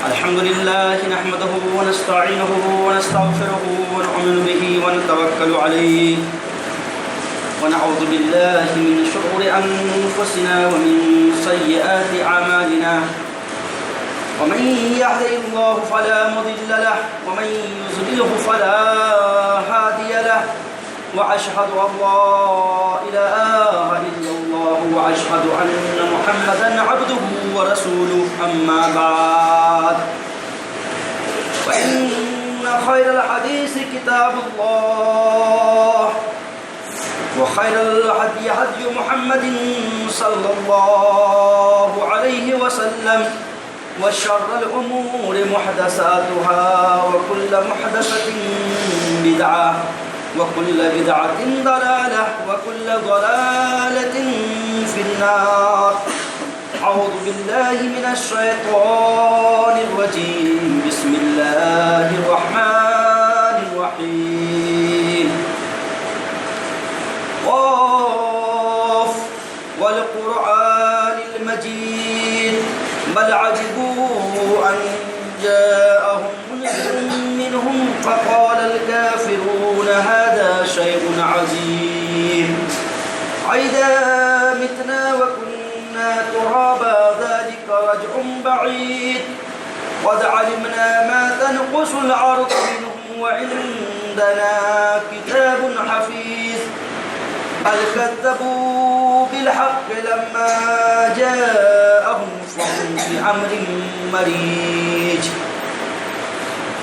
الحمد لله نحمده ونستعينه ونستغفره ونؤمن به ونتوكل عليه ونعوذ بالله من شرور أنفسنا ومن سيئات أعمالنا ومن يهده الله فلا مضل له ومن يضلله فلا هادي له وأشهد أن لا إله إلا الله وأشهد أن محمدا عبده ورسوله أما بعد فإن خير الحديث كتاب الله وخير الهدي هدي محمد صلى الله عليه وسلم وشر الأمور محدثاتها وكل محدثة بدعة وكل بدعة ضلالة وكل ضلالة في النار. أعوذ بالله من الشيطان الرجيم. بسم الله الرحمن الرحيم. قاف والقرآن المجيد بل عجبوا أن جاءهم منذر منهم فقال الكافرون هذا شيء عظيم أئذا متنا وكنا ترابا ذلك رجع بعيد قد علمنا ما تنقص الأرض منهم وعندنا كتاب حفيظ بل كذبوا بالحق لما جاءهم فهم بأمر مريج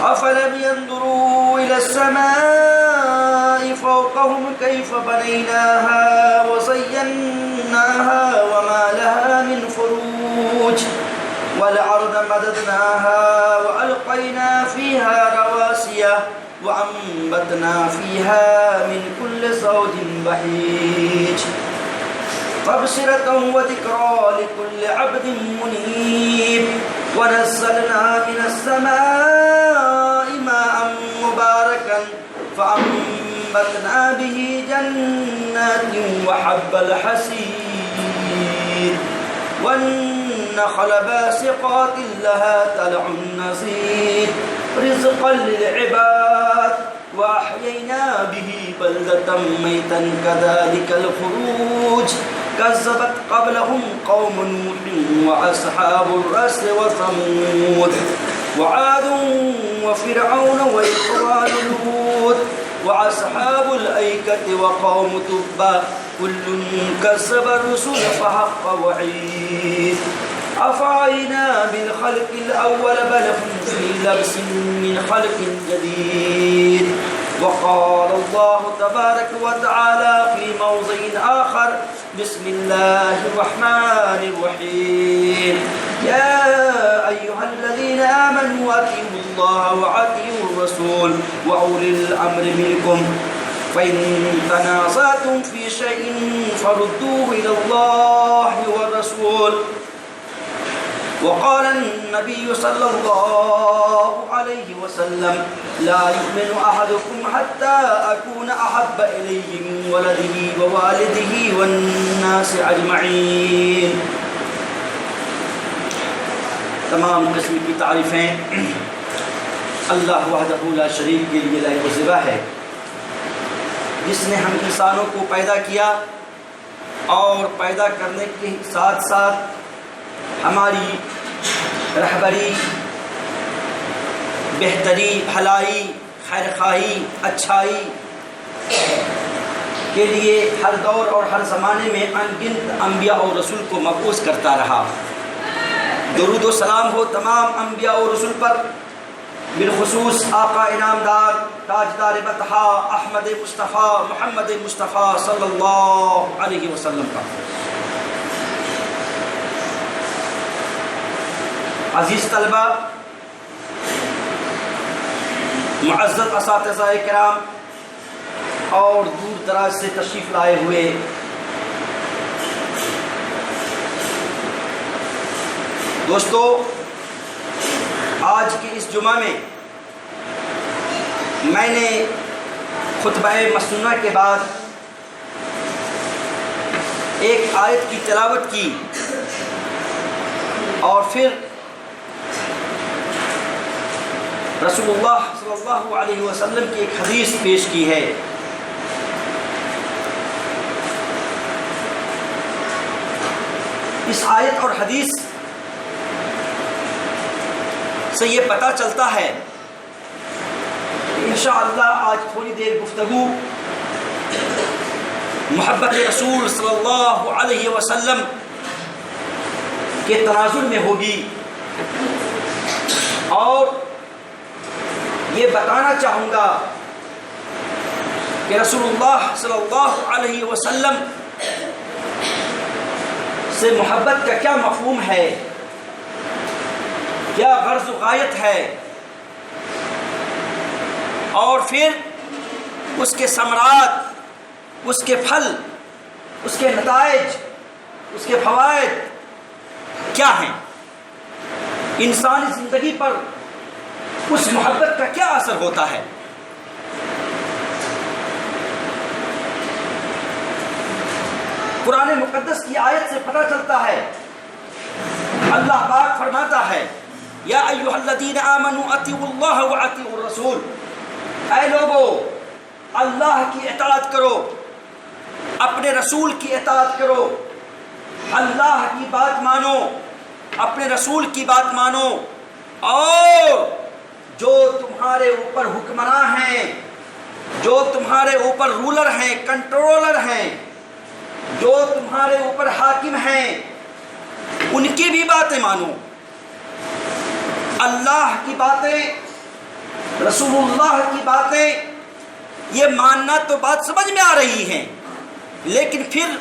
أفلم ينظروا إلى السماء فوقهم كيف بنيناها وزيناها وما لها من فروج والأرض مددناها وألقينا فيها رواسي وأنبتنا فيها من كل زوج بهيج تبصرة وذكرى لكل عبد منيب ونزلنا من السماء ماء مباركا فأنبتنا به جنات وحب الحصيد والنخل باسقات لها طلع نضيد رزقا للعباد وأحيينا به بلدة ميتا كذلك الخروج كذبت قبلهم قوم نوح وأصحاب الرس وثمود وعاد وفرعون وإخوان لوط وأصحاب الأيكة وقوم تبع كل كذب الرسل فحق وعيد أفعينا بالخلق الأول بل هم في لبس من خلق جديد. وقال الله تبارك وتعالى في موضع آخر بسم الله الرحمن الرحيم يا أيها الذين آمنوا أطيعوا الله وأطيعوا الرسول وأولي الأمر منكم فإن تنازعتم في شيء فردوه إلى الله والرسول. وقال النبي صلى الله عليه وسلم لا يؤمن أحدكم حتى أكون أحب إليه من ولده ووالده والناس أجمعين. تمام قسم کی تعریفیں اللہ وحدہ لا شریک کے لیے لائق و زبا ہے، جس نے ہم انسانوں کو پیدا کیا اور پیدا کرنے کے ساتھ ساتھ ہماری رہبری، بہتری، بھلائی، خیر خواہی، اچھائی کے لیے ہر دور اور ہر زمانے میں انگنت انبیاء اور رسول کو مبعوث کرتا رہا. درود و سلام ہو تمام انبیاء اور رسول پر، بالخصوص آقا انعامدار تاجدار بطحا احمد مصطفیٰ محمد مصطفیٰ صلی اللہ علیہ وسلم کا. عزیز طلبہ، معزز اساتذہ کرام اور دور دراز سے تشریف لائے ہوئے دوستو، آج کے اس جمعہ میں میں نے خطبہ مسنونہ کے بعد ایک آیت کی تلاوت کی اور پھر رسول اللہ صلی اللہ علیہ وسلم کی ایک حدیث پیش کی ہے. اس آیت اور حدیث سے یہ پتہ چلتا ہے کہ انشاءاللہ آج تھوڑی دیر گفتگو محبت رسول صلی اللہ علیہ وسلم کے تناظر میں ہوگی، اور یہ بتانا چاہوں گا کہ رسول اللہ صلی اللہ علیہ وسلم سے محبت کا کیا مفہوم ہے، کیا غرض و غایت ہے، اور پھر اس کے ثمرات، اس کے پھل، اس کے نتائج، اس کے فوائد کیا ہیں، انسانی زندگی پر اس محبت کا کیا اثر ہوتا ہے. قرآن مقدس کی آیت سے پتہ چلتا ہے، اللہ پاک فرماتا ہے یا ایھا الذین آمنوا اطیعوا اللہ واطیعوا الرسول، اے لوگو اللہ کی اطاعت کرو، اپنے رسول کی اطاعت کرو، اللہ کی بات مانو، اپنے رسول کی بات مانو، اور جو تمہارے اوپر حکمراں ہیں، جو تمہارے اوپر رولر ہیں، کنٹرولر ہیں، جو تمہارے اوپر حاکم ہیں، ان کی بھی باتیں مانو. اللہ کی باتیں، رسول اللہ کی باتیں، یہ ماننا تو بات سمجھ میں آ رہی ہیں، لیکن پھر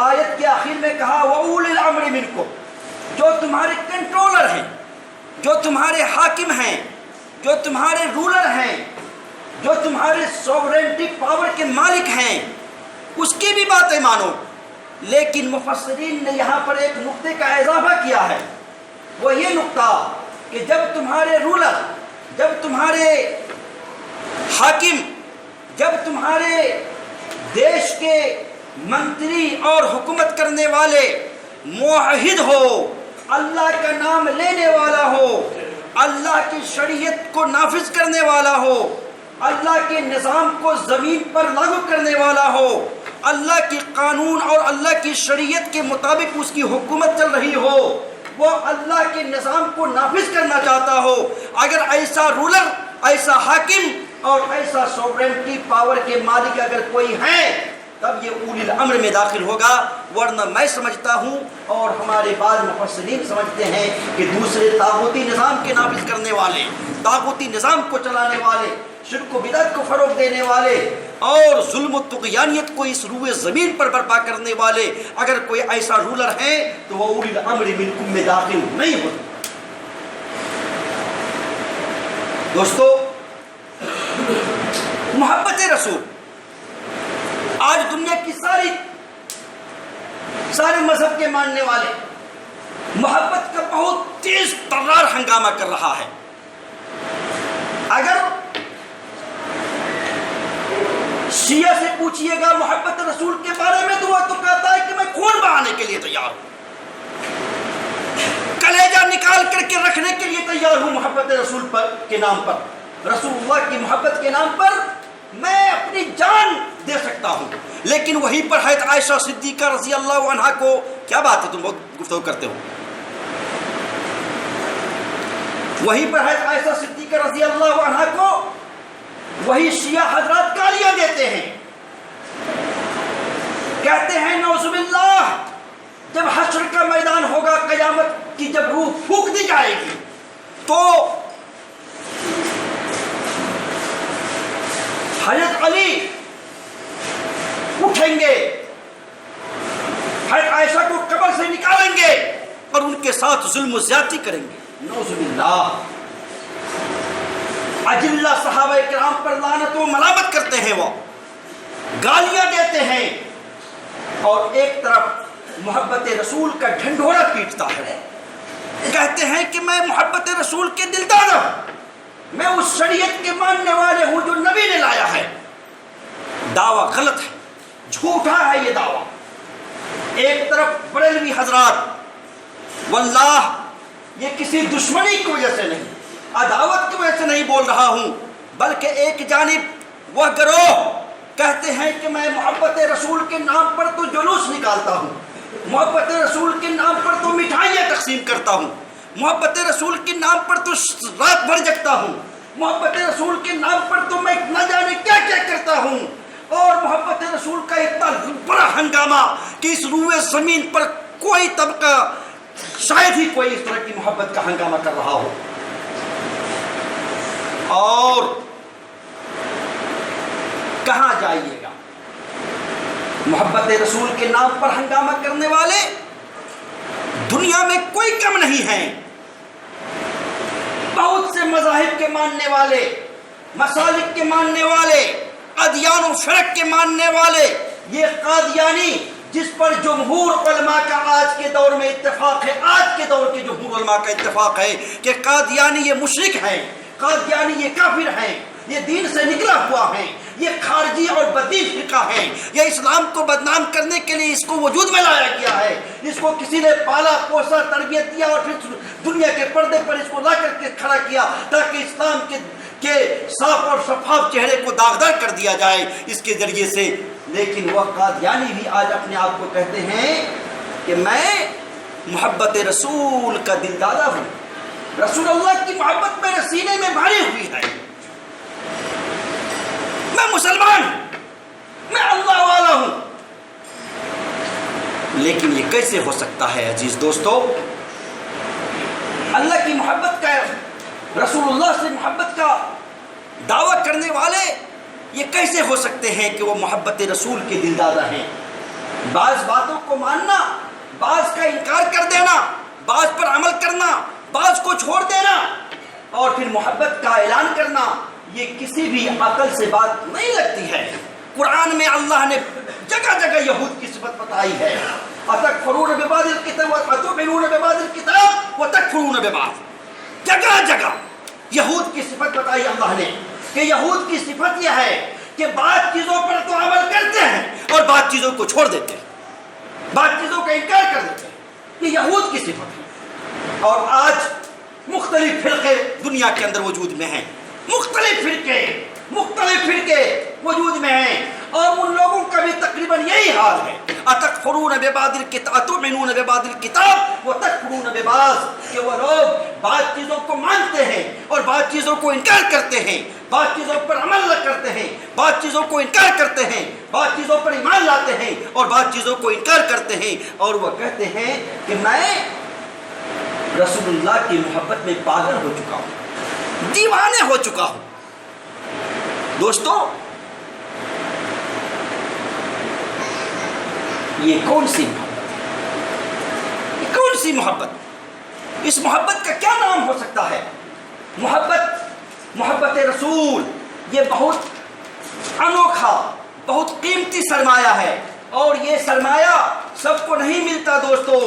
آیت کے آخر میں کہا وَأُولِي الْأَمْرِ مِنْكُمْ، جو تمہارے کنٹرولر ہیں، جو تمہارے حاکم ہیں، جو تمہارے رولر ہیں، جو تمہارے سوورینٹی پاور کے مالک ہیں، اس کی بھی باتیں مانو. لیکن مفسرین نے یہاں پر ایک نقطے کا اضافہ کیا ہے، وہ یہ نقطہ کہ جب تمہارے رولر، جب تمہارے حاکم، جب تمہارے دیش کے منتری اور حکومت کرنے والے موحد ہو، اللہ کا نام لینے والا ہو، اللہ کی شریعت کو نافذ کرنے والا ہو، اللہ کے نظام کو زمین پر لاگو کرنے والا ہو، اللہ کی قانون اور اللہ کی شریعت کے مطابق اس کی حکومت چل رہی ہو، وہ اللہ کے نظام کو نافذ کرنا چاہتا ہو، اگر ایسا رولر، ایسا حاکم اور ایسا سوورینٹی پاور کے مالک اگر کوئی ہے تب یہ اولی الامر میں داخل ہوگا. ورنہ میں سمجھتا ہوں اور ہمارے بعض مفسرین سمجھتے ہیں کہ دوسرے طاغوتی نظام کے نافذ کرنے والے، طاغوتی نظام کو چلانے والے، شرک و بدعت کو فروغ دینے والے اور ظلم و طغیانیت کو اس روئے زمین پر برپا کرنے والے اگر کوئی ایسا رولر ہے تو وہ اولی الامر منکم میں داخل نہیں ہوتا. دوستو، محبت رسول آج دنیا کی سارے مذہب کے ماننے والے محبت کا بہت تیز ترار ہنگامہ کر رہا ہے. اگر شیعہ سے پوچھئے گا محبت رسول کے بارے میں تو وہ تو کہتا ہے کہ میں خون بہانے کے لیے تیار ہوں، کلیجہ نکال کر کے رکھنے کے لیے تیار ہوں محبت رسول پر کے نام پر، رسول اللہ کی محبت کے نام پر میں اپنی جان دے سکتا ہوں. لیکن وہیں پر حضرت عائشہ صدیقہ رضی اللہ عنہا کو، کیا بات ہے تم بہت گفتگو کرتے ہو، وہیں پر حضرت عائشہ صدیقہ رضی اللہ عنہا کو وہی شیعہ حضرات گالیاں دیتے ہیں، کہتے ہیں نعوذ باللہ جب حشر کا میدان ہوگا، قیامت کی جب روح پھونک دی جائے گی تو حضرت علی اٹھیں گے، حضرت عائشہ کو قبر سے نکالیں گے اور ان کے ساتھ ظلم و زیادتی کریں گے. نعوذ باللہ. اجلہ صحابہ کرام پر لعنت و ملامت کرتے ہیں، وہ گالیاں دیتے ہیں، اور ایک طرف محبت رسول کا ڈھنڈورا پیٹتا ہے. کہتے ہیں کہ میں محبت رسول کے دلدار ہوں، میں اس شریعت کے ماننے والے ہوں جو نبی نے لایا ہے. دعویٰ غلط ہے، جھوٹا ہے یہ دعویٰ. ایک طرف بریلوی حضرات واللہ یہ کسی دشمنی کی وجہ سے نہیں، عداوت کی وجہ سے نہیں بول رہا ہوں، بلکہ ایک جانب وہ گروہ کہتے ہیں کہ میں محبت رسول کے نام پر تو جلوس نکالتا ہوں، محبت رسول کے نام پر تو مٹھائیاں تقسیم کرتا ہوں، محبت رسول کے نام پر تو رات بھر جگتا ہوں، محبت رسول کے نام پر تو میں نہ جانے کیا کیا کرتا ہوں، اور محبت رسول کا اتنا بڑا ہنگامہ کہ اس روئے زمین پر کوئی طبقہ شاید ہی کوئی اس طرح کی محبت کا ہنگامہ کر رہا ہو۔ اور کہاں جائیے گا؟ محبت رسول کے نام پر ہنگامہ کرنے والے دنیا میں کوئی کم نہیں ہیں۔ بہت سے مذاہب کے ماننے والے، مسالک کے ماننے والے، ادیان و فرق کے ماننے والے، یہ قادیانی جس پر جمہور علماء کا آج کے دور میں اتفاق ہے، آج کے دور کے جمہور علماء کا اتفاق ہے کہ قادیانی یہ مشرک ہیں، قادیانی یہ کافر ہیں، یہ دین سے نکلا ہوا ہے، یہ خارجی اور بدین فرقہ ہے، یہ اسلام کو بدنام کرنے کے لیے اس کو وجود میں لایا گیا ہے، اس کو کسی نے پالا پوسا تربیت دیا اور پھر دنیا کے پردے پر اس کو لا کر کے کھڑا کیا تاکہ اسلام کے صاف اور شفاف چہرے کو داغدار کر دیا جائے اس کے ذریعے سے۔ لیکن وہ قادیانی بھی آج اپنے آپ کو کہتے ہیں کہ میں محبت رسول کا دلدادہ ہوں، رسول اللہ کی محبت میرے سینے میں بھری ہوئی ہے، میں مسلمان ہوں، میں اللہ والا ہوں۔ لیکن یہ کیسے ہو سکتا ہے عزیز دوستو؟ اللہ کی محبت کا، رسول اللہ سے محبت کا دعویٰ کرنے والے یہ کیسے ہو سکتے ہیں کہ وہ محبت رسول کے دلدادہ ہیں؟ بعض باتوں کو ماننا، بعض کا انکار کر دینا، بعض پر عمل کرنا، بعض کو چھوڑ دینا اور پھر محبت کا اعلان کرنا، یہ کسی بھی عقل سے بات نہیں لگتی ہے۔ قرآن میں اللہ نے جگہ جگہ یہود کی صفت بتائی ہے، اتکفرون ببعض الکتاب وتؤمنون ببعض الکتاب وتکفرون ببعض، جگہ جگہ یہود کی صفت بتائی اللہ نے کہ یہود کی صفت یہ ہے کہ بعض چیزوں پر تو عمل کرتے ہیں اور بعض چیزوں کو چھوڑ دیتے ہیں، بعض چیزوں کا انکار کر دیتے ہیں، یہ یہود کی صفت ہے۔ اور آج مختلف فرقے دنیا کے اندر وجود میں ہیں، مختلف فرقے وجود میں ہیں، اور ان لوگوں کا بھی تقریباً یہی حال ہے، اتکفرون ببعض الکتاب اتؤمنون ببعض الکتاب وتکفرون ببعض، کہ وہ لوگ بعض چیزوں کو مانتے ہیں اور بعض چیزوں کو انکار کرتے ہیں، بعض چیزوں پر عمل نہ کرتے ہیں، بعض چیزوں کو انکار کرتے ہیں، بعض چیزوں پر ایمان لاتے ہیں اور بعض چیزوں کو انکار کرتے ہیں، اور وہ کہتے ہیں کہ میں رسول اللہ کی محبت میں پاگل ہو چکا ہوں، دیوانے ہو چکا ہوں۔ دوستو، یہ کون سی محبت ہے؟ یہ کون سی محبت؟ اس محبت کا کیا نام ہو سکتا ہے؟ محبت رسول یہ بہت انوکھا، بہت قیمتی سرمایہ ہے، اور یہ سرمایہ سب کو نہیں ملتا دوستو۔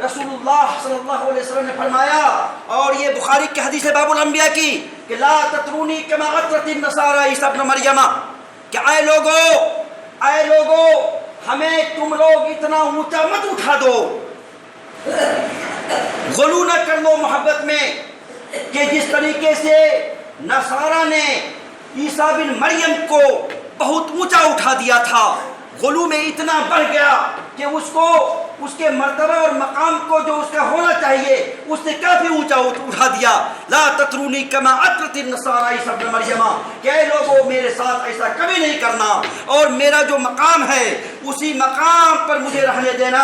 رسول اللہ صلی اللہ علیہ وسلم نے فرمایا، اور یہ بخاری کی حدیث ہے باب الانبیاء کی، کہ لا تطرونی کما اطرت النصارى عیسی ابن مریم، کہ اے لوگو ہمیں تم لوگ اتنا اونچا مت اٹھا دو، غلو نہ کر لو محبت میں، کہ جس طریقے سے نصارہ نے عیسیٰ بن مریم کو بہت اونچا اٹھا دیا تھا، غلو میں اتنا بڑھ گیا کہ اس کے مرتبہ اور مقام کو جو اس کا ہونا چاہیے اس نے کافی اونچا اٹھا دیا۔ لا تطرونی کما اطرت النصارى عیسی ابن مریم، کہ اے لوگوں میرے ساتھ ایسا کبھی نہیں کرنا، اور میرا جو مقام ہے اسی مقام پر مجھے رہنے دینا،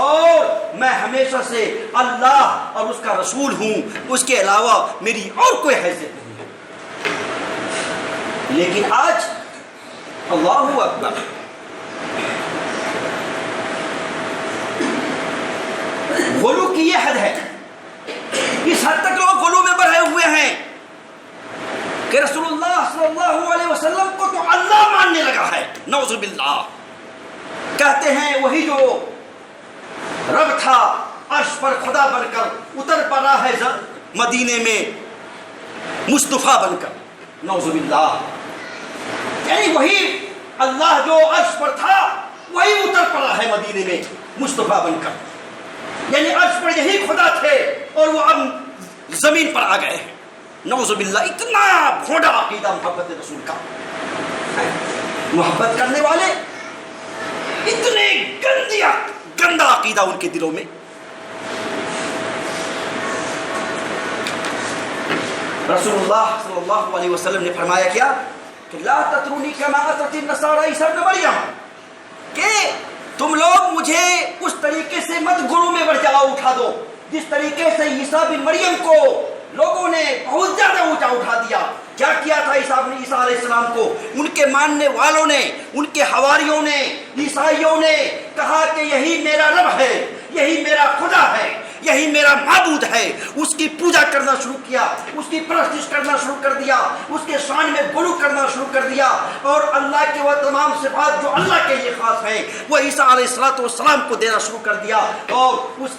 اور میں ہمیشہ سے اللہ اور اس کا رسول ہوں، اس کے علاوہ میری اور کوئی حیثیت نہیں ہے۔ لیکن آج اللہ اکبر، غلو کی یہ حد ہے، اس حد تک لوگ غلو میں بڑھے ہوئے ہیں کہ رسول اللہ صلی اللہ علیہ وسلم کو تو اللہ ماننے لگا ہے، نعوذ باللہ۔ کہتے ہیں وہی جو رب تھا عرش پر خدا بن کر اتر پڑا ہے مدینے میں مصطفیٰ بن کر، نعوذ باللہ۔ یعنی وہی اللہ جو عرش پر تھا وہی اتر پڑا ہے مدینے میں مصطفیٰ بن کر۔ یعنی عرش پر یہی خدا تھے اور وہ اب زمین پر آ گئے ہیں. نعوذ باللہ. اتنا بھونڈا عقیدہ محبت رسول کا. محبت کرنے والے اتنے گندا عقیدہ ان کے دلوں میں. رسول اللہ صلی اللہ علیہ وسلم نے فرمایا کیا کہ لا تطرونی کما اطرت النصارى عیسی ابن مریم، کہ تم لوگ مجھے اس طریقے سے مت گرو میں برجاؤ اٹھا دو جس طریقے سے عیسیٰ بن مریم کو لوگوں نے بہت زیادہ اونچا اٹھا دیا. کیا کیا تھا عیسیٰ علیہ السلام کو؟ ان کے ماننے والوں نے، ان کے حواریوں نے، عیسائیوں نے کہا کہ یہی میرا رب ہے، یہی میرا خدا ہے، یہی میرا معبود ہے. اس کی پوجا کرنا شروع کیا، اس کی پرستش کرنا شروع کر دیا، اس کے شان میں غلو کرنا شروع کر دیا، اور اللہ کے وہ تمام صفات جو اللہ کے لیے خاص ہیں وہ عیسیٰ علیہ السلام کو دینا شروع کر دیا، اور اس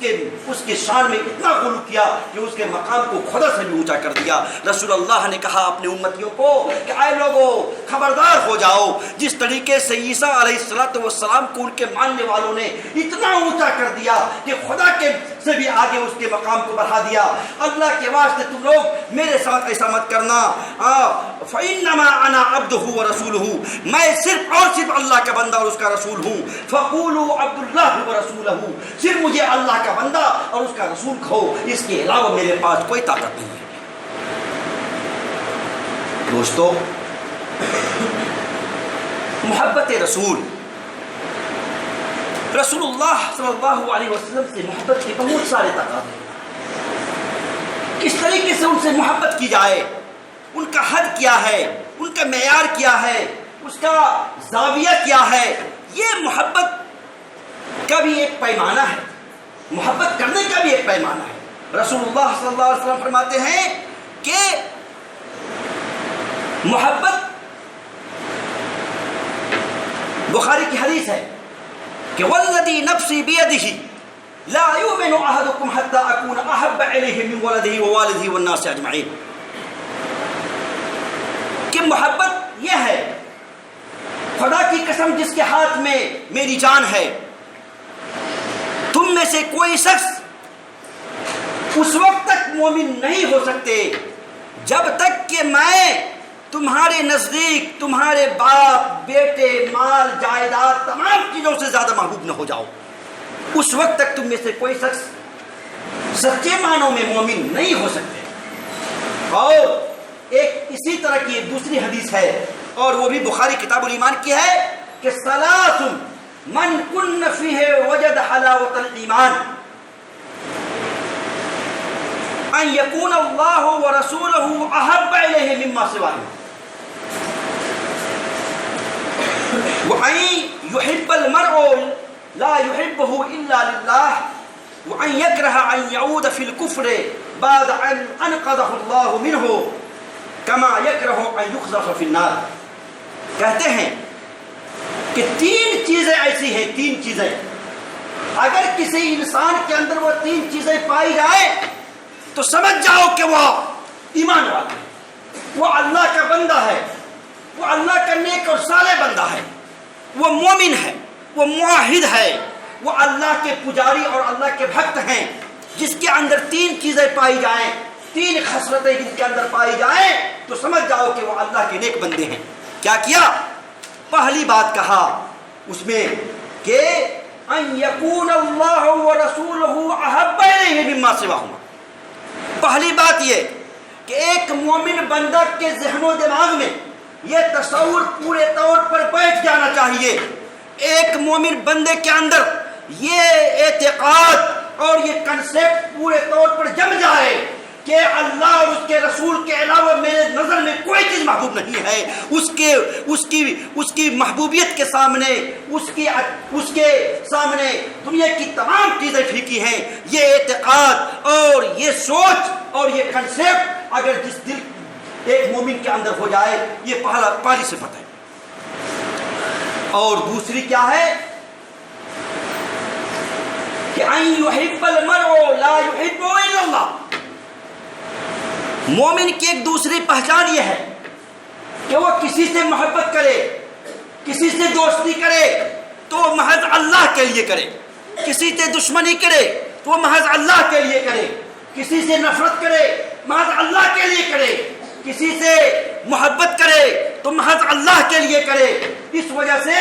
کے شان میں اتنا غلو کیا کہ اس کے مقام کو خدا سے بھی اونچا کر دیا. رسول اللہ نے کہا اپنے امتیوں کو کہ اے لوگو خبردار ہو جاؤ، جس طریقے سے عیسیٰ علیہ السلام کو ان کے ماننے والوں نے اتنا اونچا کر دیا کہ خدا کے سے بھی آگے اس کے مقام کو بڑھا دیا. اللہ کے واسطے تم لوگ میرے ساتھ ایسا مت کرنا. فَإِنَّمَا أَنَا عَبْدُهُ وَرَسُولُهُ، میں صرف اور صرف اللہ کا بندہ اور اس کا رسول ہوں. فَقُولُوا عَبْدُ اللَّهِ وَرَسُولُهُ، صرف مجھے اللہ کا بندہ اور اس کا رسول کہو، اس کے علاوہ میرے پاس کوئی طاقت نہیں ہے. دوستو، محبت رسول اللہ صلی اللہ علیہ وسلم سے محبت کے بہت سارے تقاضے ہیں. کس طریقے سے ان سے محبت کی جائے، ان کا حد کیا ہے، ان کا معیار کیا ہے، اس کا زاویہ کیا ہے. یہ محبت کا بھی ایک پیمانہ ہے، محبت کرنے کا بھی ایک پیمانہ ہے. رسول اللہ صلی اللہ علیہ وسلم فرماتے ہیں کہ محبت، بخاری کی حدیث ہے کہ والذی نفسی بیدہ لا یؤمن احدکم حتی اکون احب الیہ من ولدہ ووالدہ والناس اجمعین، کہ محبت یہ ہے، خدا کی قسم جس کے ہاتھ میں میری جان ہے، تم میں سے کوئی شخص اس وقت تک مومن نہیں ہو سکتے جب تک کہ میں تمہارے نزدیک تمہارے باپ، بیٹے، مال، جائیداد، تمام چیزوں سے زیادہ محبوب نہ ہو جاؤ. اس وقت تک تم میں سے کوئی شخص سچے معنوں میں مومن نہیں ہو سکتے. اور ایک اسی طرح کی ایک دوسری حدیث ہے، اور وہ بھی بخاری کتاب الایمان کی ہے کہ ثلاث من کن فیہ وجد حلاوۃ الایمان، ان یکون اللہ ورسولہ احب الیہ مما سواہ، وأن يحب المرء لا يحبه إلا لله، وأن يكره أن يعود في الكفر بعد أن أنقذه الله منه كما يكره أن يقذف في النار. کہتے ہیں کہ تین چیزیں ایسی ہیں، تین چیزیں اگر کسی انسان کے اندر وہ تین چیزیں پائی جائیں تو سمجھ جاؤ کہ وہ ایمان والا ہے، وہ اللہ کا بندہ ہے، وہ اللہ کا نیک اور صالح بندہ ہے، وہ مومن ہے، وہ موحد ہے، وہ اللہ کے پجاری اور اللہ کے بھکت ہیں. جس کے اندر تین چیزیں پائی جائیں، تین خصلتیں جس کے اندر پائی جائیں تو سمجھ جاؤ کہ وہ اللہ کے نیک بندے ہیں. کیا کیا؟ پہلی بات کہا اس میں کہ ان یکون اللہ ورسولہ احب الیہ مما سواہما. پہلی بات یہ کہ ایک مومن بندہ کے ذہن و دماغ میں یہ تصور پورے طور پر بیٹھ جانا چاہیے، ایک مومن بندے کے اندر یہ اعتقاد اور یہ کنسیپٹ پورے طور پر جم جائے کہ اللہ اور اس کے رسول کے علاوہ میرے نظر میں کوئی چیز محبوب نہیں ہے. اس کی محبوبیت کے سامنے، اس کے سامنے دنیا کی تمام چیزیں پھیکی ہیں. یہ اعتقاد اور یہ سوچ اور یہ کنسیپٹ اگر جس دل ایک مومن کے اندر ہو جائے، یہ پہلی صفت ہے. اور دوسری کیا ہے کہ ان یحب المرء لا یحب الا اللہ. مومن کی ایک دوسری پہچان یہ ہے کہ وہ کسی سے محبت کرے، کسی سے دوستی کرے تو محض اللہ کے لیے کرے، کسی سے دشمنی کرے تو تو محض اللہ کے لیے کرے، کسی سے نفرت کرے محض اللہ کے لیے کرے، کسی سے محبت کرے تو محض اللہ کے لیے کرے، اس وجہ سے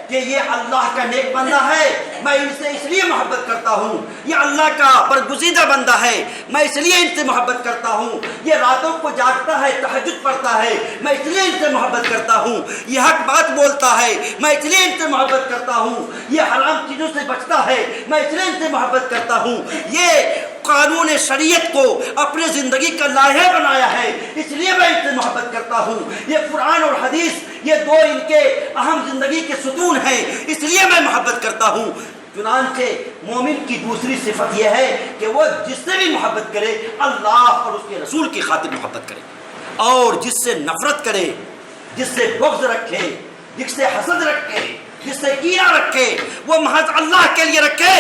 کہ یہ اللہ کا نیک بندہ ہے، میں ان سے اس لیے محبت کرتا ہوں، یہ اللہ کا برگزیدہ بندہ ہے، میں اس لیے ان سے محبت کرتا ہوں، یہ راتوں کو جاگتا ہے، تہجد پڑھتا ہے، میں اس لیے ان سے محبت کرتا ہوں، یہ حق بات بولتا ہے، میں اس لیے ان سے محبت کرتا ہوں، یہ حرام چیزوں سے بچتا ہے، میں اس لیے ان سے محبت کرتا ہوں، یہ قانون شریعت کو اپنے زندگی کا لائحہ بنایا ہے، اس لیے میں ان سے محبت کرتا ہوں، یہ قرآن اور حدیث یہ دو ان کے اہم زندگی کے ستون ہیں، اس لیے میں محبت کرتا ہوں۔ چنانچہ مومن کی دوسری صفت یہ ہے کہ وہ جس سے بھی محبت کرے اللہ اور اس کے رسول کی خاطر محبت کرے، اور جس سے نفرت کرے، جس سے بغض رکھے، جس سے حسد رکھے، جس سے کینہ رکھے، وہ محض اللہ کے لیے رکھے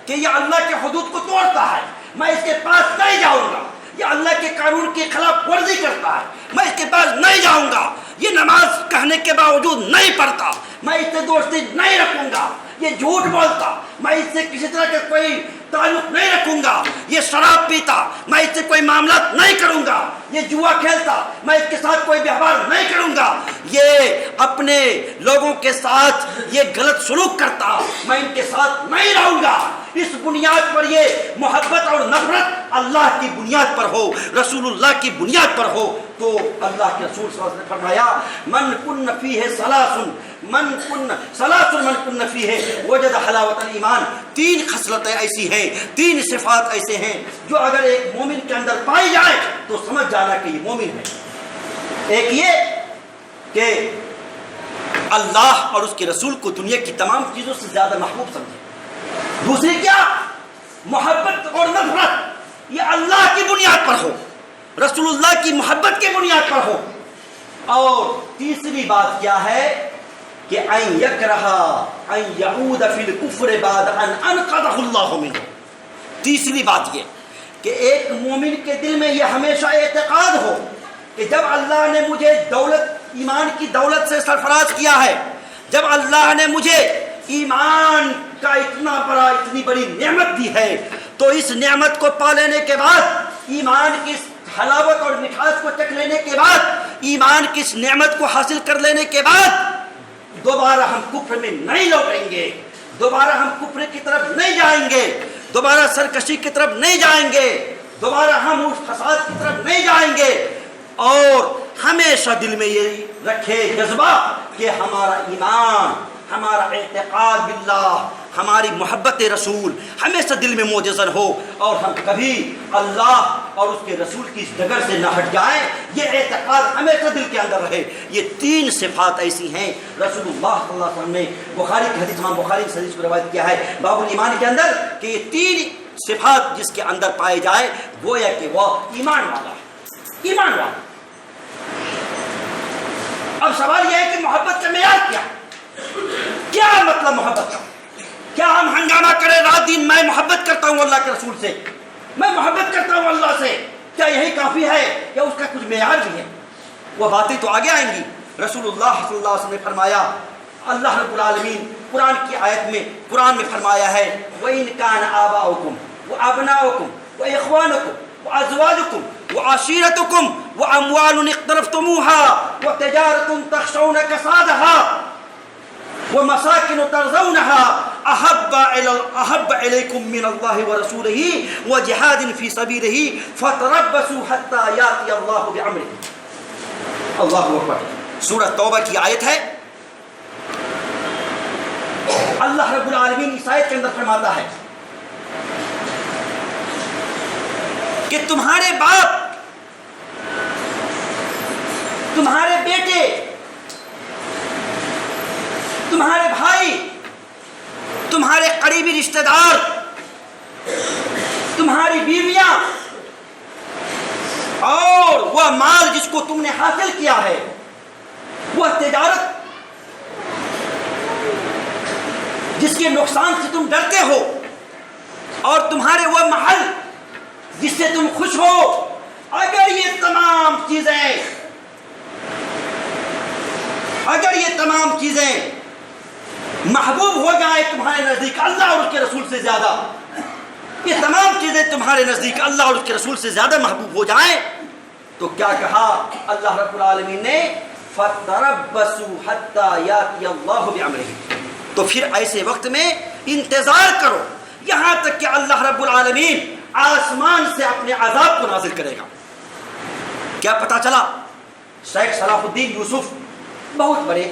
کہ یہ اللہ کے حدود کو توڑتا ہے، میں اس کے پاس نہیں جاؤں گا، یہ اللہ کے قانون کی خلاف ورزی کرتا ہے، میں اس کے پاس نہیں جاؤں گا، یہ نماز کہنے کے باوجود نہیں پڑھتا، میں اس سے دوستی نہیں رکھوں گا، یہ جھوٹ بولتا، میں اس سے کسی طرح کا کوئی تعلق نہیں رکھوں گا، یہ شراب پیتا، میں اس سے کوئی معاملات نہیں کروں گا، یہ جوا کھیلتا، میں اس کے ساتھ کوئی ویوہار نہیں کروں گا، یہ اپنے لوگوں کے ساتھ یہ غلط سلوک کرتا، میں ان کے ساتھ نہیں رہوں گا۔ اس بنیاد پر یہ محبت اور نفرت اللہ کی بنیاد پر ہو، رسول اللہ کی بنیاد پر ہو، تو اللہ کے رسول صلی اللہ علیہ وسلم نے فرمایا من کن فیہ ثلاث من کن فیہ وجد حلاوت الایمان، تین خصلتیں ایسی ہیں، تین صفات ایسے ہیں جو اگر ایک مومن کے اندر پائی جائے تو سمجھ جانا کہ یہ مومن ہے۔ ایک یہ کہ اللہ اور اس کے رسول کو دنیا کی تمام چیزوں سے زیادہ محبوب سمجھے، دوسری کیا محبت اور نفرت یہ اللہ کی بنیاد پر ہو، رسول اللہ کی محبت کی بنیاد پر ہو، اور تیسری بات کیا ہے کہ ان یکرہ ان یعود فی الکفر بعد ان انقذہ اللہ منہ، تیسری بات یہ کہ ایک مومن کے دل میں یہ ہمیشہ اعتقاد ہو کہ جب اللہ نے مجھے دولت ایمان کی دولت سے سرفراز کیا ہے، جب اللہ نے مجھے ایمان کا اتنی بڑی نعمت دی ہے، تو اس نعمت کو پا لینے کے بعد، ایمان کی حلاوت اور مٹھاس کو چکھ لینے کے بعد، ایمان کی اس نعمت کو حاصل کر لینے کے بعد دوبارہ ہم کفر میں نہیں لوٹیں گے، دوبارہ ہم کفر کی طرف نہیں جائیں گے، دوبارہ سرکشی کی طرف نہیں جائیں گے، دوبارہ ہم اس فساد کی طرف نہیں جائیں گے، اور ہمیشہ دل میں یہ رکھے جذبہ کہ ہمارا ایمان، ہمارا اعتقاد باللہ، ہماری محبت رسول ہمیشہ دل میں موجزن ہو، اور ہم کبھی اللہ اور اس کے رسول کی اس ڈگر سے نہ ہٹ جائیں، یہ اعتقاد ہمیشہ دل کے اندر رہے۔ یہ تین صفات ایسی ہیں، رسول اللہ صلی اللہ علیہ وسلم نے بخاری کی حدیث، امام بخاری کی حدیث کو روایت کیا ہے باب الایمان کے اندر کہ یہ تین صفات جس کے اندر پائے جائے گویا کہ وہ ایمان والا ہے، ایمان والا۔ اب سوال یہ ہے کہ محبت کا معیار کیا مطلب محبت کا؟ کیا ہم ہنگامہ کریں رات دن میں محبت کرتا ہوں اللہ کے رسول سے، میں محبت کرتا ہوں اللہ سے، کیا یہی کافی ہے یا اس کا کچھ معیار بھی ہے؟ وہ باتیں تو آگے آئیں گی۔ رسول اللہ صلی اللہ علیہ وسلم نے فرمایا، اللہ رب العالمین قرآن کی آیت میں قرآن میں فرمایا ہے وَإِنْ كَانَ آبَاؤُكُمْ وَأَبْنَاؤُكُمْ وَإِخْوَانُكُمْ وَأَزْوَاجُكُمْ وَعَشِيرَتُكُمْ وَأَمْوَالٌ اقْتَرَفْتُمُوهَا وَتِجَارَةٌ تَخْشَوْنَ كَسَادَهَا وَمَسَاكِنُ تَرْضَوْنَهَا أَحَبَّ إِلَيْكُم مِّنَ اللَّهِ وَرَسُولِهِ وَجِهَادٍ فِي سَبِيلِهِ فَتَرَبَّصُوا حَتَّى يَأْتِيَ اللَّهُ بِأَمْرِهِ۔ اللہ اکبر۔ سورہ توبہ کی آیت ہے، اللہ رب العالمین اس آیت کے اندر فرماتا ہے کہ تمہارے باپ، تمہارے بیٹے، تمہارے بھائی، تمہارے قریبی رشتہ دار، تمہاری بیویاں، اور وہ مال جس کو تم نے حاصل کیا ہے، وہ تجارت جس کے نقصان سے تم ڈرتے ہو، اور تمہارے وہ محل جس سے تم خوش ہو، اگر یہ تمام چیزیں محبوب ہو جائیں تمہارے نزدیک اللہ اور اس کے رسول سے زیادہ، یہ تمام چیزیں تمہارے نزدیک اللہ اور اس کے رسول سے زیادہ محبوب ہو جائیں تو کیا کہا اللہ رب العالمین نے؟ فَتَرَبَّصُوا حَتَّى يَأْتِيَ اللَّهُ بِأَمْرِهِ، تو پھر ایسے وقت میں انتظار کرو یہاں تک کہ اللہ رب العالمین آسمان سے اپنے عذاب کو نازل کرے گا۔ کیا پتا چلا؟ شیخ صلاح الدین یوسف بہت بڑے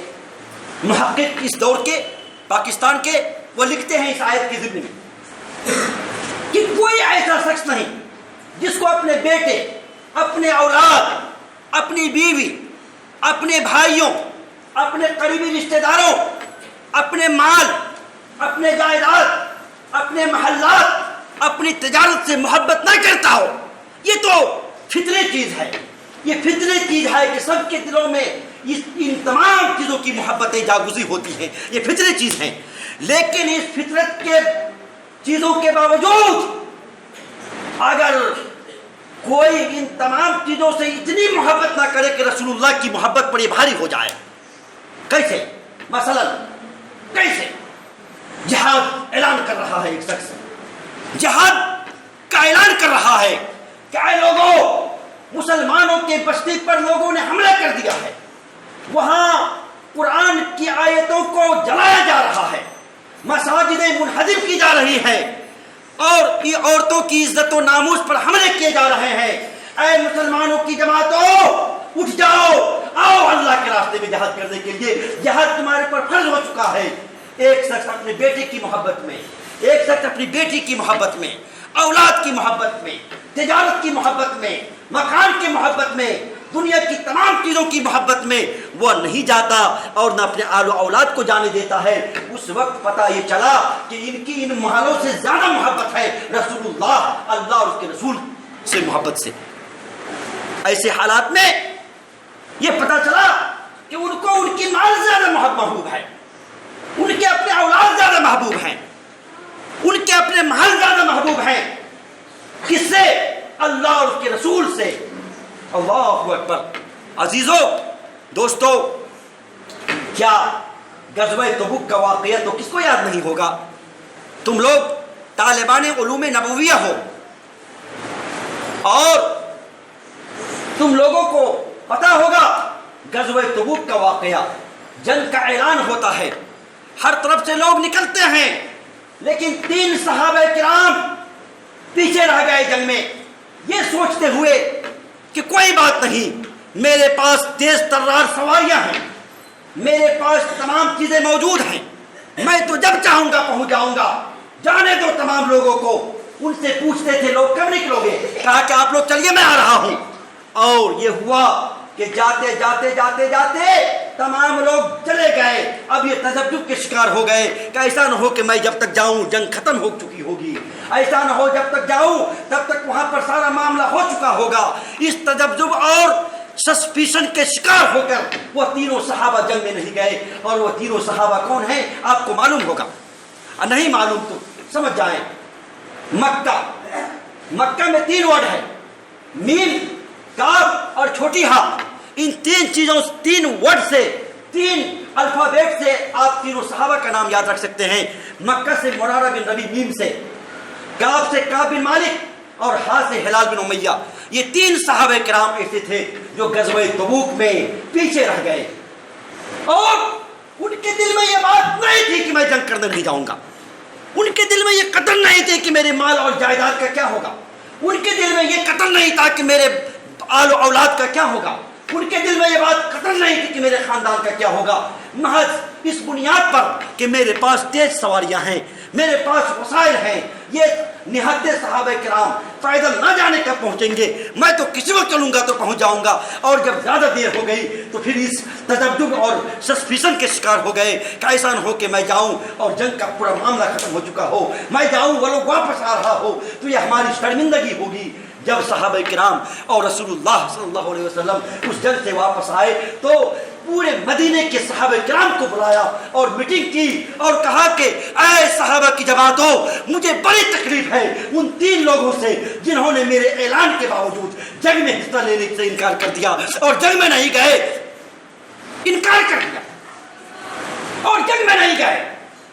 محقق اس دور کے پاکستان کے، وہ لکھتے ہیں اس آیت کی ضمن میں کہ کوئی ایسا شخص نہیں جس کو اپنے بیٹے، اپنے اولاد، اپنی بیوی، اپنے بھائیوں، اپنے قریبی رشتہ داروں، اپنے مال، اپنے جائیداد، اپنے محلات، اپنی تجارت سے محبت نہ کرتا ہو۔ یہ تو فطری چیز ہے، یہ فطری چیز ہے کہ سب کے دلوں میں ان تمام چیزوں کی محبتیں جاگزی ہوتی ہیں، یہ فطری چیز ہیں۔ لیکن اس فطرت کے چیزوں کے باوجود اگر کوئی ان تمام چیزوں سے اتنی محبت نہ کرے کہ رسول اللہ کی محبت پر یہ بھاری ہو جائے، کیسے؟ مثلا کیسے؟ جہاد اعلان کر رہا ہے ایک شخص، جہاد کا اعلان کر رہا ہے کہ اے لوگوں، مسلمانوں کے بستی پر لوگوں نے حملہ کر دیا ہے، وہاں قرآن کی آیتوں کو جلایا جا رہا ہے، مساجدیں منہدم کی جا رہی ہیں، اور یہ عورتوں کی عزت و ناموس پر حملے کیے جا رہے ہیں۔ اے مسلمانوں کی جماعتوں، اٹھ جاؤ، آؤ اللہ کے راستے میں جہاد کرنے کے لیے، جہاد تمہارے پر فرض ہو چکا ہے۔ ایک شخص اپنے بیٹے کی محبت میں، ایک شخص اپنی بیٹی کی محبت میں، اولاد کی محبت میں، تجارت کی محبت میں، مکان کی محبت میں، دنیا کی تمام چیزوں کی محبت میں وہ نہیں جاتا اور نہ اپنے آل و اولاد کو جانے دیتا ہے۔ اس وقت پتہ یہ چلا کہ ان کی ان مالوں سے زیادہ محبت ہے رسول اللہ، اللہ اور اس کے رسول سے محبت سے۔ ایسے حالات میں یہ پتہ چلا کہ ان کو ان کی مال زیادہ محبوب ہے، ان کے اپنے اولاد زیادہ محبوب ہیں، ان کے اپنے محل زیادہ محبوب ہیں۔ کس سے؟ اللہ اور اس کے رسول سے۔ اللہ اکبر۔ عزیزو، دوستو، کیا غزوہ تبوک کا واقعہ تو کس کو یاد نہیں ہوگا؟ تم لوگ طالبان علوم نبویہ ہو اور تم لوگوں کو پتا ہوگا غزوہ تبوک کا واقعہ۔ جنگ کا اعلان ہوتا ہے، ہر طرف سے لوگ نکلتے ہیں، لیکن 3 صحابہ کرام پیچھے رہ گئے جنگ میں، یہ سوچتے ہوئے کہ کوئی بات نہیں، میرے پاس تیز ترار سواریاں ہیں، میرے پاس تمام چیزیں موجود ہیں، میں تو جب چاہوں گا پہنچ جاؤں گا، جانے دو تمام لوگوں کو۔ ان سے پوچھتے تھے لوگ کب نکلو گے؟ کہا کہ آپ لوگ چلیے، میں آ رہا ہوں۔ اور یہ ہوا کہ جاتے جاتے جاتے جاتے تمام لوگ چلے گئے۔ اب یہ تذبذب کے شکار ہو گئے کہ ایسا نہ ہو کہ میں جب تک جاؤں جنگ ختم ہو چکی ہوگی، ایسا نہ ہو جب تک جاؤں تب تک وہاں پر سارا معاملہ ہو چکا ہوگا۔ اس تذبذب اور سسپیشن کے شکار ہو کر وہ تینوں صحابہ جنگ میں نہیں گئے۔ اور وہ تینوں صحابہ کون ہیں آپ کو معلوم ہوگا، نہیں معلوم تو سمجھ جائیں۔ مکہ میں 3 ورڈ ہے، میم، کاف اور چھوٹی ہاں۔ ان 3 چیزوں، 3 ورڈ سے، 3 الفابیٹ سے آپ تینوں صحابہ کا نام یاد رکھ سکتے ہیں۔ مکہ سے مرارہ بن ربی، میم سے، کاف سے کعب بن مالک اور ہاں سے ہلال بن امیہ۔ یہ 3 صحابہ کرام ایسے تھے جو غزوہ تبوک میں پیچھے رہ گئے، اور ان کے دل میں یہ بات نہیں تھی کہ میں جنگ کرنے نہیں جاؤں گا، ان کے دل میں یہ قتل نہیں تھی کہ میرے مال اور جائیداد کا کیا ہوگا، ان کے دل میں یہ قتل نہیں تھا کہ میرے آل و اولاد کا کیا ہوگا، ان کے دل میں یہ بات قتل نہیں تھی کہ میرے خاندان کا کیا ہوگا۔ محض اس بنیاد پر کہ میرے پاس تیز سواریاں ہیں، میرے پاس وسائل ہیں، یہ نہتے صحابہ کرام پیدل نہ جانے کب پہنچیں گے، میں تو کسی وقت چلوں گا تو پہنچ جاؤں گا۔ اور جب زیادہ دیر ہو گئی تو پھر اس تذبذب اور سسپیشن کے شکار ہو گئے کہ ایسا نہ ہو کہ میں جاؤں اور جنگ کا پورا معاملہ ختم ہو چکا ہو، میں جاؤں وہ لوگ واپس آ رہا ہو تو یہ ہماری شرمندگی ہوگی۔ جب صحابہ کرام اور رسول اللہ صلی اللہ علیہ وسلم اس جنگ سے واپس آئے تو پورے مدینے کے صحابہ کرام کو بلایا اور میٹنگ کی اور کہا کہ اے صحابہ کی جماعتوں، مجھے بڑی تکلیف ہے ان 3 لوگوں سے جنہوں نے میرے اعلان کے باوجود جنگ میں حصہ لینے سے انکار کر دیا اور جنگ میں نہیں گئے، انکار کر دیا اور جنگ میں نہیں گئے۔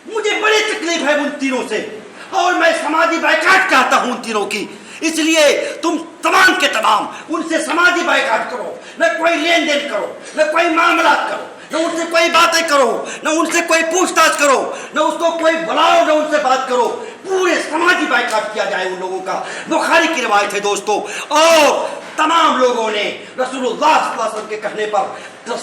مجھے بڑی تکلیف ہے ان 3 سے، اور میں سماجی بائیکاٹ چاہتا ہوں ان تینوں کی، اس لیے تم تمام کے تمام ان سے سماجی بائیکاٹ کرو، نہ کوئی لین دین کرو، نہ کوئی معاملات کرو، نہ ان سے کوئی باتیں کرو، نہ ان سے کوئی پوچھ تاچھ کرو، نہ اس کو کوئی بلاؤ، نہ ان سے بات کرو، پورے سماجی بائیکاٹ کیا جائے ان لوگوں کا۔ بخاری کی روایت ہے دوستو، اور تمام لوگوں نے رسول اللہ صلی اللہ علیہ وسلم کے کہنے پر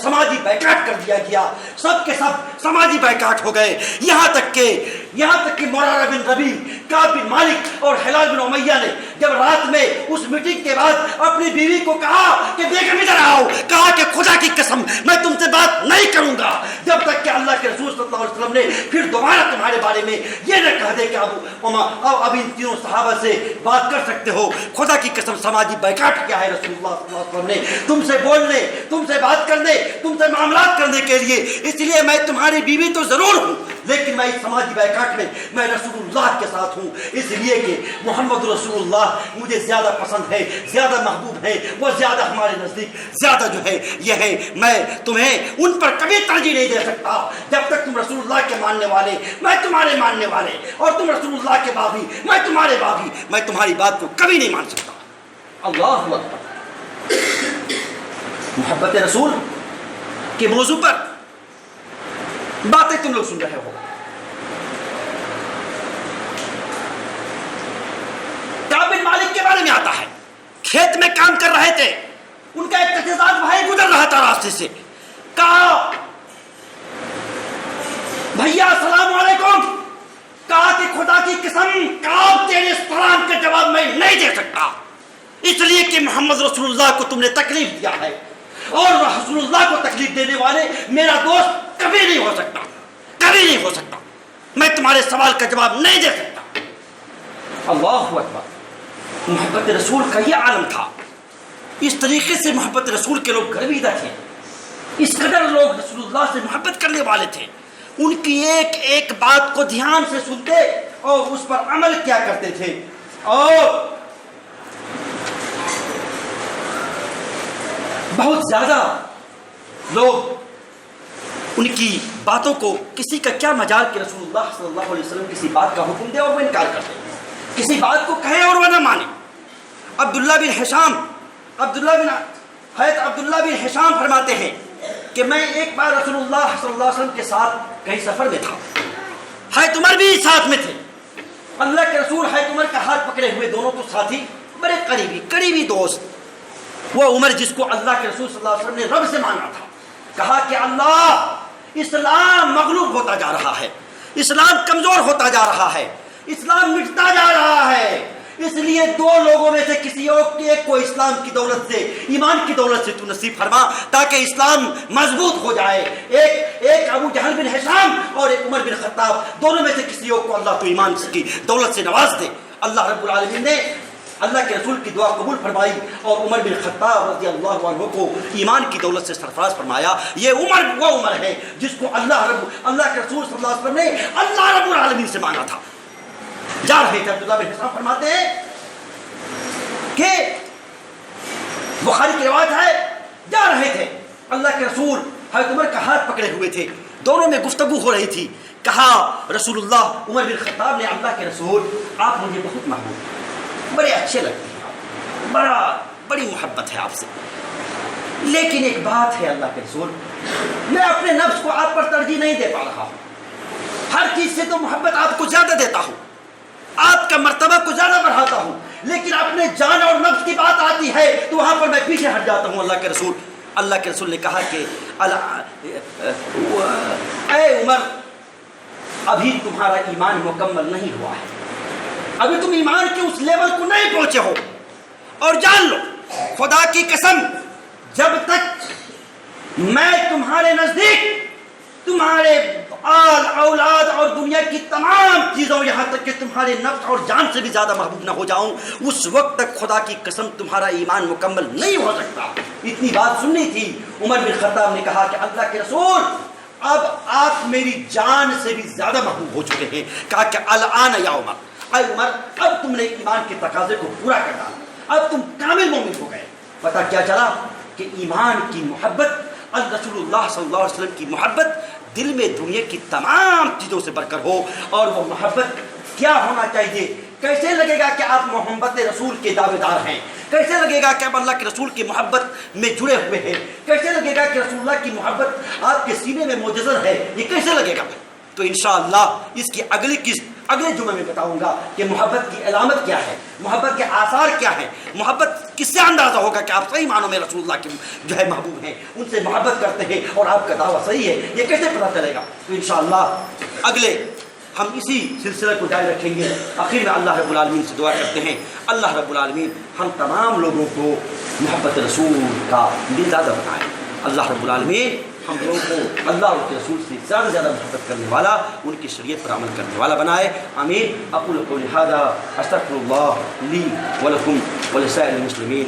سماجی بائیکاٹ کر دیا گیا، سب کے سب سماجی بائیکاٹ ہو گئے، یہاں تک کہ مرارہ بن ربیع، کعب بن مالک اور ہلال بن امیہ نے جب رات میں اس میٹنگ کے بعد اپنی بیوی کو کہا کہ بیگم ادھر آؤ، کہا کہ خدا کی قسم میں تم سے بات نہیں کروں گا جب تک کہ اللہ کے رسول صلی اللہ علیہ وسلم نے پھر دوبارہ تمہارے بارے میں یہ نہ کہہ دے کہ اب ان تینوں صحابہ سے بات کر سکتے ہو۔ خدا کی قسم سماجی بائیکاٹ کیا ہے رسول اللہ صلی اللہ علیہ وسلم نے تم سے بولنے، تم سے بات کرنے، تم سے معاملات کرنے کے لیے۔ اس لیے میں تمہاری بیوی تو ضرور ہوں، لیکن میں اس سماجی بائیکاٹ میں میں رسول اللہ کے ساتھ ہوں، اس لیے کہ محمد رسول اللہ مجھے زیادہ پسند ہے، زیادہ محبوب ہے، وہ زیادہ ہمارے نزدیک زیادہ جو ہے یہ ہے۔ میں تمہیں ان پر کبھی ترجیح نہیں دے سکتا جب تک تم رسول اللہ کے ماننے والے، میں تمہارے ماننے والے، اور تم رسول اللہ کے باغی، میں تمہارے باغی، میں تمہاری بات کو کبھی نہیں مان سکتا۔ اللہ اکبر۔ محبت رسول کے موضوع پر باتیں تم لوگ سن رہے ہو۔ کعب بن مالک کے بارے میں آتا ہے، کھیت میں کام کر رہے تھے، ان کا ایک تجزاد بھائی گزر رہا تھا راستے سے، کہا بھیا السلام علیکم، کہا کہ خدا کی قسم کعب تیرے سلام کا جواب میں نہیں دے سکتا، اس لیے کہ محمد رسول اللہ کو تم نے تکلیف دیا ہے، اور رسول اللہ کو تکلیف دینے والے میرا دوست کبھی نہیں ہو سکتا، کبھی نہیں ہو سکتا، میں تمہارے سوال کا جواب نہیں دے سکتا۔ اللہ اکبر۔ محبت رسول کا یہ عالم تھا، اس طریقے سے محبت رسول کے لوگ گرویدہ تھے، اس قدر لوگ رسول اللہ سے محبت کرنے والے تھے، ان کی ایک ایک بات کو دھیان سے سنتے اور اس پر عمل کیا کرتے تھے، اور بہت زیادہ لوگ ان کی باتوں کو، کسی کا کیا مجال کہ رسول اللہ صلی اللہ علیہ وسلم کسی بات کا حکم دے اور وہ انکار کر دے، کسی بات کو کہے اور وہ نہ مانے۔ عبداللہ بن حشام فرماتے ہیں کہ میں ایک بار رسول اللہ صلی اللہ علیہ وسلم کے ساتھ کہیں سفر میں تھا، حضرت عمر بھی ساتھ میں تھے، اللہ کے رسول حضرت عمر کا ہاتھ پکڑے ہوئے، دونوں تو ساتھی، بڑے قریبی دوست۔ وہ عمر جس کو اللہ کے رسول صلی اللہ علیہ وسلم نے رب سے مانگا تھا، کہا کہ اللہ اسلام مغلوب ہوتا جا رہا ہے، اسلام کمزور ہوتا جا رہا ہے، اسلام مٹتا جا رہا ہے، اس لیے دو لوگوں میں سے کسی ایک کو اسلام کی دولت سے، ایمان کی دولت سے تو نصیب فرما تاکہ اسلام مضبوط ہو جائے۔ ایک ابو جہل بن ہشام اور ایک عمر بن خطاب، دونوں میں سے کسی ایک کو اللہ تو ایمان کی دولت سے نواز دے۔ اللہ رب العالمین نے اللہ کے رسول کی دعا قبول فرمائی اور عمر بن خطاب رضی اللہ عنہ کو ایمان کی دولت سے سرفراز فرمایا۔ یہ عمر وہ عمر ہے جس کو اللہ کے رسول صلی اللہ علیہ وسلم نے اللہ رب العالمین سے مانگا تھا۔ جا رہے تھے، عبداللہ بن حسام فرماتے ہیں کہ بخاری کی روایت ہے، جا رہے تھے، اللہ کے رسول حضرت عمر کا ہاتھ پکڑے ہوئے تھے، دونوں میں گفتگو ہو رہی تھی، کہا رسول اللہ، عمر بن خطاب نے، اللہ کے رسول آپ مجھے بہت محبوب، بڑے اچھے لگتے ہیں، بڑی محبت ہے آپ سے، لیکن ایک بات ہے اللہ کے رسول، میں اپنے نفس کو آپ پر ترجیح نہیں دے پا رہا ہوں، ہر چیز سے تو محبت آپ کو زیادہ دیتا ہوں، آپ کا مرتبہ کو زیادہ بڑھاتا ہوں، لیکن اپنے جان اور نفس کی بات آتی ہے تو وہاں پر میں پیچھے ہٹ جاتا ہوں۔ اللہ کے رسول نے کہا کہ اے عمر، ابھی تمہارا ایمان مکمل نہیں ہوا ہے، ابھی تم ایمان کے اس لیول کو نہیں پہنچے ہو، اور جان لو خدا کی قسم جب تک میں تمہارے نزدیک تمہارے آل اولاد اور دنیا کی تمام چیزوں، یہاں تک کہ تمہارے نفس اور جان سے بھی زیادہ محبوب نہ ہو جاؤں، اس وقت تک خدا کی قسم تمہارا ایمان مکمل نہیں ہو سکتا۔ اتنی بات سننی تھی، عمر بن خطاب نے کہا کہ اللہ کے رسول اب آپ میری جان سے بھی زیادہ محبوب ہو چکے ہیں، کہا کہ الآن یا عمر، اے عمر اب تم نے ایمان کے تقاضے کو پورا کر ڈالا، اب تم کامل مومن ہو گئے۔ پتہ کیا چلا کہ ایمان کی محبت، رسول اللہ صلی اللہ علیہ وسلم کی محبت دل میں دنیا کی تمام چیزوں سے بڑھ کر ہو. اور وہ محبت کیا ہونا چاہیے؟ کیسے لگے گا کہ آپ محبت رسول کے دعوے دار ہیں؟ کیسے لگے گا کہ آپ اللہ کے رسول کی محبت میں جڑے ہوئے ہیں؟ کیسے لگے گا کہ رسول اللہ کی محبت آپ کے سینے میں موجزر ہے؟ یہ کیسے لگے گا؟ تو انشاءاللہ اس کی اگلے جمعے میں بتاؤں گا کہ محبت کی علامت کیا ہے، محبت کے آثار کیا ہیں، محبت کس سے اندازہ ہوگا کہ آپ صحیح معنوں میں رسول اللہ کے جو ہے محبوب ہیں، ان سے محبت کرتے ہیں اور آپ کا دعویٰ صحیح ہے، یہ کیسے پتہ چلے گا؟ تو انشاءاللہ اگلے ہم اسی سلسلے کو جاری رکھیں گے. آخر میں اللہ رب العالمین سے دعا کرتے ہیں اللہ رب العالمین ہم تمام لوگوں کو محبت رسول کا دلدادہ بنائے. اللہ رب العالمین ہم لوگوں کو اللہ اور کے رسول سے زیادہ زیادہ محبت کرنے والا، ان کی شریعت پر عمل کرنے والا بنائے. آمین. اقول قولی ھذا استغفر اللہ لی ولکم ولسائر المسلمین.